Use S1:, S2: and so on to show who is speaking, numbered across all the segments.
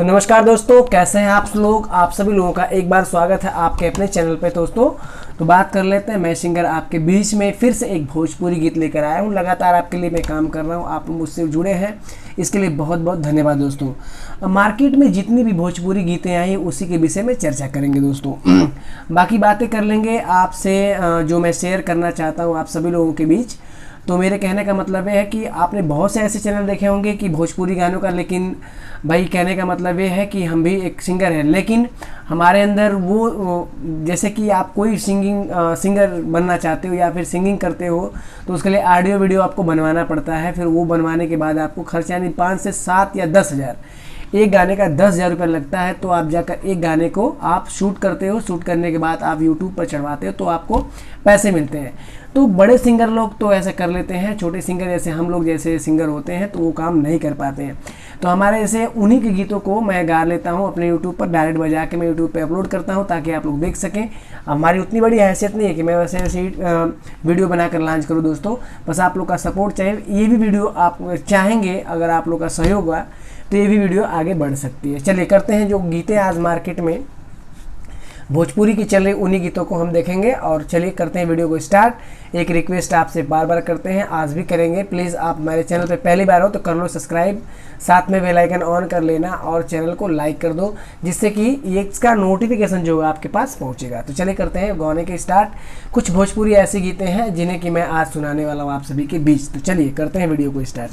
S1: तो नमस्कार दोस्तों, कैसे हैं आप लोग। आप सभी लोगों का एक बार स्वागत है आपके अपने चैनल पे दोस्तों। तो बात कर लेते हैं, मैं सिंगर आपके बीच में फिर से एक भोजपुरी गीत लेकर आया हूँ। लगातार आपके लिए मैं काम कर रहा हूँ, आप मुझसे जुड़े हैं, इसके लिए बहुत बहुत धन्यवाद दोस्तों। मार्केट में जितनी भी भोजपुरी गीतें आई उसी के विषय में चर्चा करेंगे दोस्तों। बाकी बातें कर लेंगे आपसे जो मैं शेयर करना चाहता हूँ आप सभी लोगों के बीच। तो मेरे कहने का मतलब ये है कि आपने बहुत से ऐसे चैनल देखे होंगे कि भोजपुरी गानों का, लेकिन भाई कहने का मतलब ये है कि हम भी एक सिंगर हैं, लेकिन हमारे अंदर वो जैसे कि आप कोई सिंगर बनना चाहते हो या फिर सिंगिंग करते हो तो उसके लिए ऑडियो वीडियो आपको बनवाना पड़ता है। फिर वो बनवाने के बाद आपको खर्चा यानी 5 से 7 या 10 हज़ार, एक गाने का 10,000 रुपये लगता है। तो आप जाकर एक गाने को आप शूट करते हो, शूट करने के बाद आप यूट्यूब पर चढ़वाते हो तो आपको पैसे मिलते हैं। तो बड़े सिंगर लोग तो ऐसे कर लेते हैं, छोटे सिंगर जैसे हम लोग जैसे सिंगर होते हैं तो वो काम नहीं कर पाते हैं। तो हमारे जैसे उन्हीं के गीतों को मैं गा लेता हूँ अपने यूट्यूब पर, डायरेक्ट बजा के मैं यूट्यूब पे अपलोड करता हूँ ताकि आप लोग देख सकें। हमारी उतनी बड़ी हैसियत नहीं है कि मैं वैसे ऐसे वीडियो बनाकर लॉन्च करूँ दोस्तों, बस आप लोग का सपोर्ट चाहिए। ये भी वीडियो आप चाहेंगे, अगर आप लोग का सहयोग हुआ तो ये भी वीडियो आगे बढ़ सकती है। चलिए करते हैं, जो गीतें आज मार्केट में भोजपुरी की चल रही उन्हीं गीतों को हम देखेंगे। और चलिए करते हैं वीडियो को स्टार्ट। एक रिक्वेस्ट आपसे बार बार करते हैं, आज भी करेंगे, प्लीज़ आप हमारे चैनल पे पहली बार हो तो कर लो सब्सक्राइब, साथ में बेल आइकन ऑन कर लेना और चैनल को लाइक कर दो, जिससे कि इसका नोटिफिकेशन जो है आपके पास पहुंचेगा। तो चलिए करते हैं गाने के स्टार्ट। कुछ भोजपुरी ऐसी गीतें हैं जिन्हें कि मैं आज सुनाने वाला हूँ आप सभी के बीच। तो चलिए करते हैं वीडियो को स्टार्ट।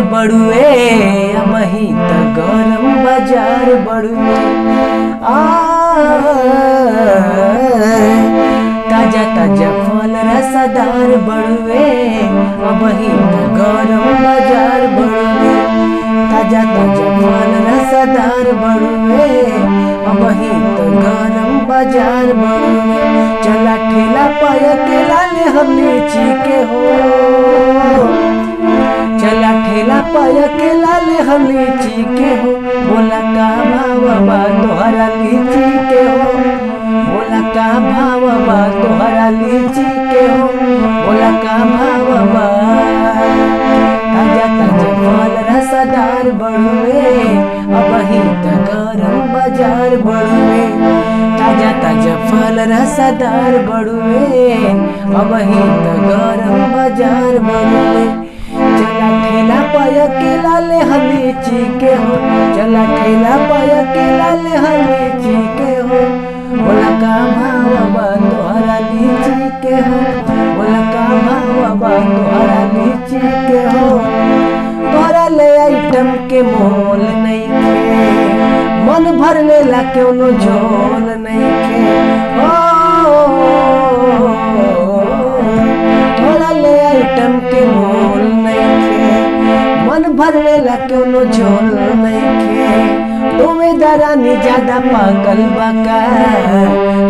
S1: बड़ुए अमही त गरम बाजार बड़ुए, ताजा ताजा फल रसदार बड़ुए अमही त गरम बाजार बड़ुए, ताजा ताजा फल रसदार बड़ुए अमही त गरम बाजार बड़ुए। चला ठेला पाया के लाले हम लीची के हो, चला ठेला पाया के लाले हम लीची के हो, बोला का भाव बा तोहरा लीची के हो, बोला का भाव बा तोहरा लीची के हो, बोला का भाव बा। ताजा ताजा फल रसदार बड़ुए अबही त गरम बाजार बड़ुए, ताजा ताजा फल रसदार बड़ुए अबही त गरम बाजार बड़ुए। चला ठेला पाया के लाले हम लीची के हो, चला ठेला पाया के लाले हम लीची के हो, बोला का भाव बा तोहरा लीची के हो, बोला का भाव बा तोहरा लीची के हो। तोहरा ले आइटम के मोल नहीं खे, मन भरने ला क्यों नो झोल नहीं खे। तोहरा ले आइटम के मोल मन भरने ला क्यों नो झोल नहीं खे। तुम्हें दरानी ज्यादा पागल बका,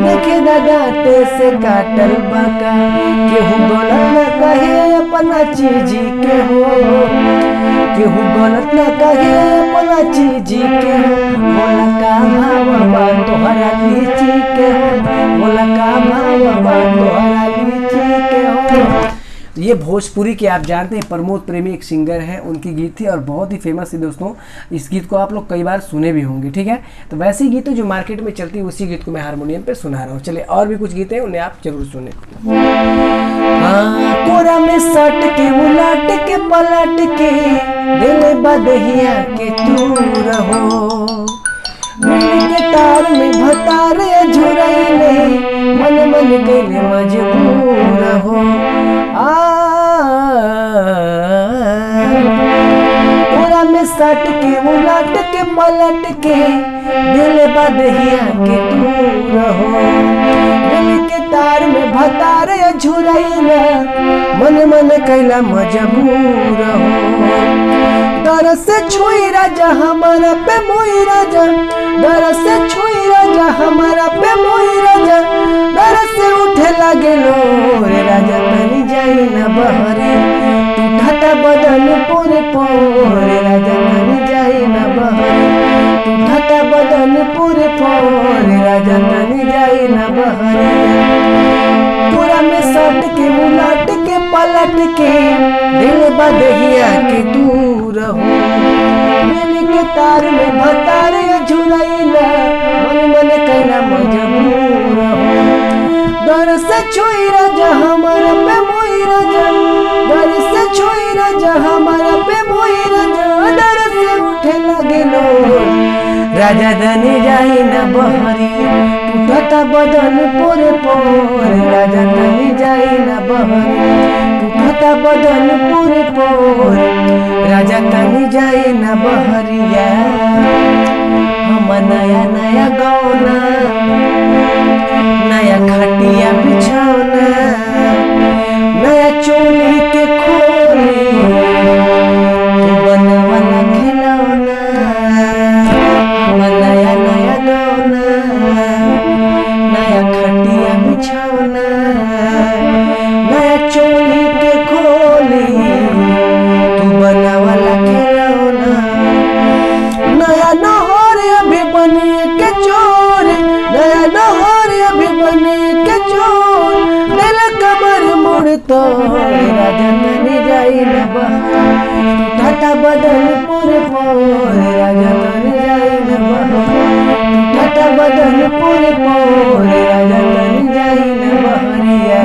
S1: देखे दादाते से काटल बका, केहू गलत न कहे अपना चीजी के हो, केहू गलत न कहे अपना चीजी के हो, बोला का भाव बा तोहरा लीची के हो, बोला का भाव बा तोहरा लीची के हो। तो ये भोजपुरी के आप जानते हैं प्रमोद प्रेमी एक सिंगर हैं, उनकी गीत थी और बहुत ही फेमस थी दोस्तों। इस गीत को आप लोग कई बार सुने भी होंगे, ठीक है। तो वैसी गीतें जो मार्केट में चलती है उसी गीत को मैं हारमोनियम पे सुना रहा हूँ। चलिए और भी कुछ गीतें उन्हें आप जरूर सुने। कोरा में सट के उलट के पलट के दिल बदहिया के तू रहो, के तार में भतारे झुरैले मन मन के मजबूर हो। कोरा में सट के उलट के पलट के दिल बदहिया के दूर हो, दिल के तार में भतारे झुरैला मन मन कैला मजबूर हो। दर से छुई राजा हमारा पे मोई राजा, दरद से छुई राजा हमारा पे मोई राजा, दरद से उठे लगे लोर राजा तनी जाई न बहरे, टूटता बदन पूरे पोर राजा तनी जाई न बहरे, टूटता बदन पूरे पोर राजा तनी जाई न बहरे। पूरा में सट के उलट के पलट के दिल बदहिया के दूर हो, मेरे के तार में भतार झुरैला मन मन कैला मजबूर हो। दर से छुई राजा हमारा पे मोई राजा, दर से छुई राजा हमारा पे मोई राजा, दर से उठे लगे लोर राजा तनी जाई न बहरे, टूटता बदन पूरे पोर राजा तनी जाई न बहरे, टूटता बदन पूरे पोर राजा तनी जाई न बहरिया। हम नया नया गौना नया खटिया बिछौना नया चोली के खोली तू बनवाला खिलौना। हम नया नया गौना नया खटिया बिछौना नया चोली के खोली तू बनवाला खिलौना। नया नहर अभी बने के चोर, नया नहर अभी बने के चोर, दिल कमर मुड़ तोड़ राजा तनी जाई न बहरे, टूटता बदन पूरे पोर राजा तनी जाई न बहरे, टूटता बदन पूरे पोर राजा तनी जाई न बहरिया।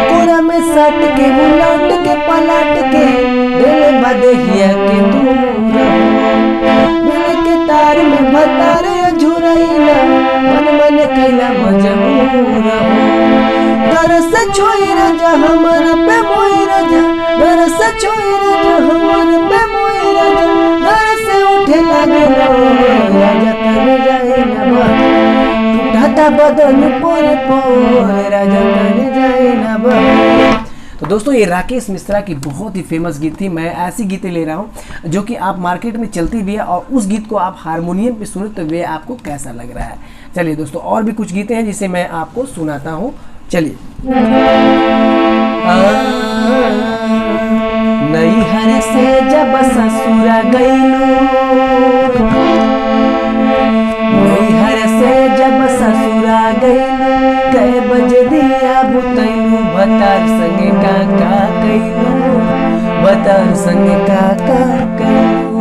S1: पूरा में सट के उलट के पलट के दिल बदहिया के दूर हो, मिल के तार में भतार झुरैला मन मन कैला मजबूर हो। दर से छुई राजा हमारा पे मोई राजा, दर से छुई राजा हमारा पे मोई राजा, दर से उठे लगे लोर राजा तनी जाई न बहरे, टूटता बदन पूरे पोर राजा तनी जाई न बहरे। तो दोस्तों ये राकेश मिश्रा की बहुत ही फेमस गीत थी। मैं ऐसी गीतें ले रहा हूँ जो कि आप मार्केट में चलती भी है और उस गीत को आप हारमोनियम पे सुने तो वे आपको कैसा लग रहा है। चलिए दोस्तों और भी कुछ गीतें हैं जिसे मैं आपको सुनाता हूँ। चलिए नैहर से जब ससुरा गईलू, नैहर से जब ससुरा गईलू, कै बजे दिया बुतैलू, भतार संगे काका कैलू, भतार संगे काका कैलू।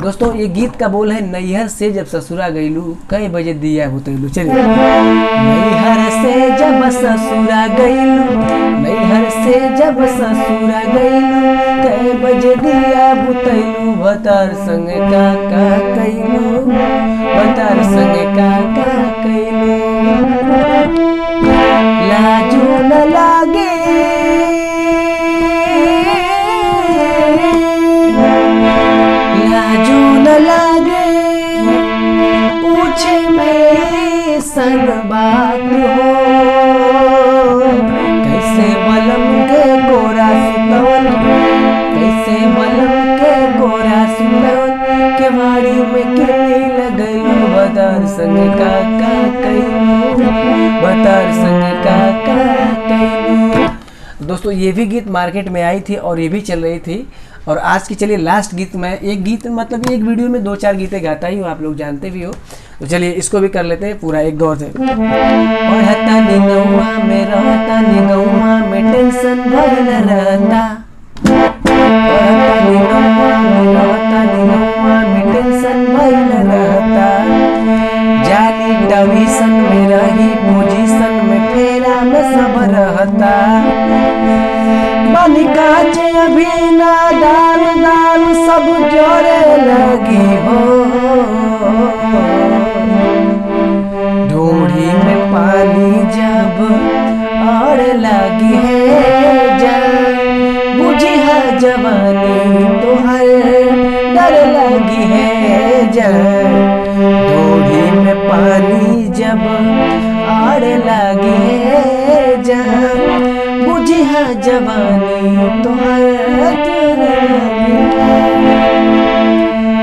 S1: दोस्तों ये गीत का बोल है नैहर से जब ससुरा गईलू, कई बजे दिया बुतैलू। चलिए नैहर से जब ससुरा गईलू, नैहर से जब ससुरा गईलू, कई बजे दिया बुतैलू, भतार संगे काका कैलू, भतार संगे काका कैलू। लाजो न लागे लाजो न लागे पूछे मेरी सन बात हो, कैसे बलम के गोरा सुतवन, कैसे बलम के गोरा सुतवन, के बाड़ी में किली लगलू, भतार संगे काका कैलू, भतार संगे काका कैलू। दोस्तों ये भी गीत मार्केट में आई थी और ये भी चल रही थी। और आज की चलिए लास्ट गीत, मैं एक गीत मतलब एक वीडियो में 2-4 गीतें गाता ही हूँ, आप लोग जानते भी हो। तो चलिए इसको भी कर लेते हैं पूरा एक गौर से। पढ़ता निगौआ में रहता, निगौआ में टेंशन भइल रहता, पढ़ता निगौआ में रहता, निगौआ में टेंशन भइल रहता, जाली ट्यूशन में रही पोजीशन में फेरा में सब रहता, बनी काचे अभी ना दाल दाल सब जोरे लगी हो, ढूंढी में पानी जब और लगी है जान, बुझी है जवानी तो हर डर लगी है जान, ढूंढी में पानी जब और लगी है जान, बुझी है जवानी तुम्हारे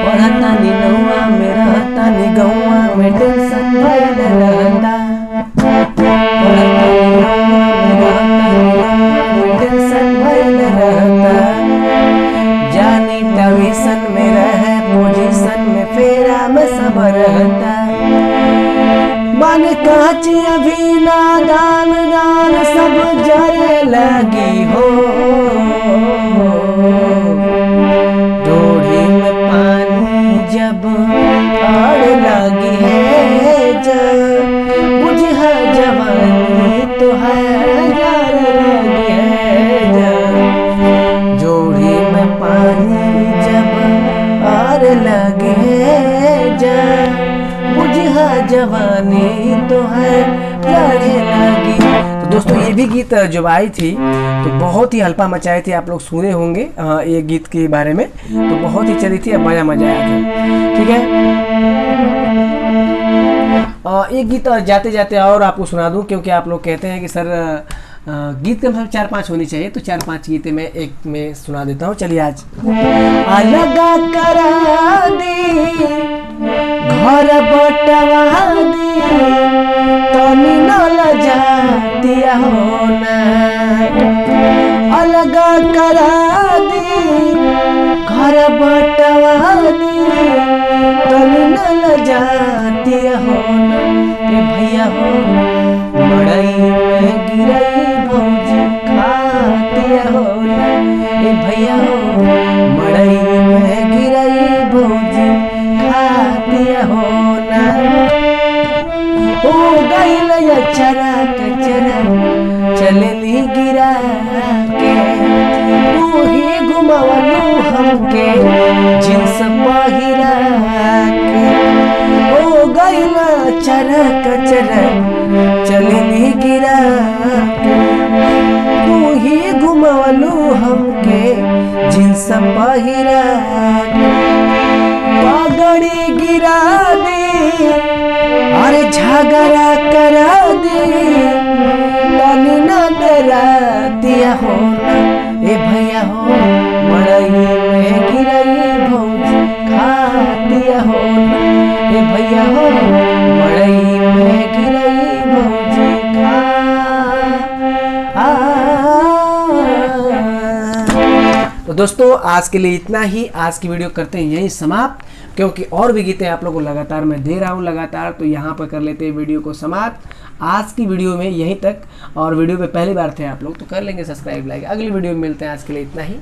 S1: पढ़ता निनौआ पोजीशन में रहे, पोजीशन में फेरा में सब रहता। मन कांच अभी नादान दान सब जरे लगी हो, डोरी में पानी जब आड़ लगी है, जब बुझा जवानी तो है यार लगी है, जब जोड़ी में पानी जब आड़ लगी है, जब बुझा जवानी तो है लड़े लगी। तो दोस्तों ये भी गीत जब आई थी तो बहुत ही हल्का मचाए थे, आप लोग सुने होंगे ये गीत के बारे में, तो बहुत ही चली थी, अब मजा आया था। ठीक है, एक गीत जाते जाते और आपको सुना दूं, क्योंकि आप लोग कहते हैं कि सर गीत कम से कम 4-5 होनी चाहिए, तो 4-5 गीतें मैं एक में सुना देता हूँ। चलिए आज लगा करा दी घर बटवा दी, तनी न लजातिया होना, अलगा करा दी घर बटवा दी, तनी न लजातिया होना। ए भैया हो मड़ई में गिरई भौजी खातिया होना, ए भैया हो मड़ई में गिरई भौजी खातिया होना। हो गईल चरा कचरा चलली गिरा के, तू ही घुमावलू हमके जिन्स पहिरा के। हो गईल चरा कचरा चलली गिरा के, तू ही घुमावलू हमके जिन्स पहिरा के। पगड़ी गिरा दी अरे झगड़ा करा दी, तनी न डरा दिया होना, ए भैया हो मड़ई में गिरई भौजी खा दिया होना, ए भैया हो मड़ई में गिरई भौजी खा। तो दोस्तों आज के लिए इतना ही, आज की वीडियो करते हैं यहीं समाप्त, क्योंकि और भी गीतें आप लोगों को लगातार मैं दे रहा हूँ लगातार, तो यहाँ पर कर लेते हैं वीडियो को समाप्त आज की वीडियो में यहीं तक। और वीडियो पे पहली बार थे आप लोग तो कर लेंगे सब्सक्राइब, लाइक। अगली वीडियो में मिलते हैं, आज के लिए इतना ही।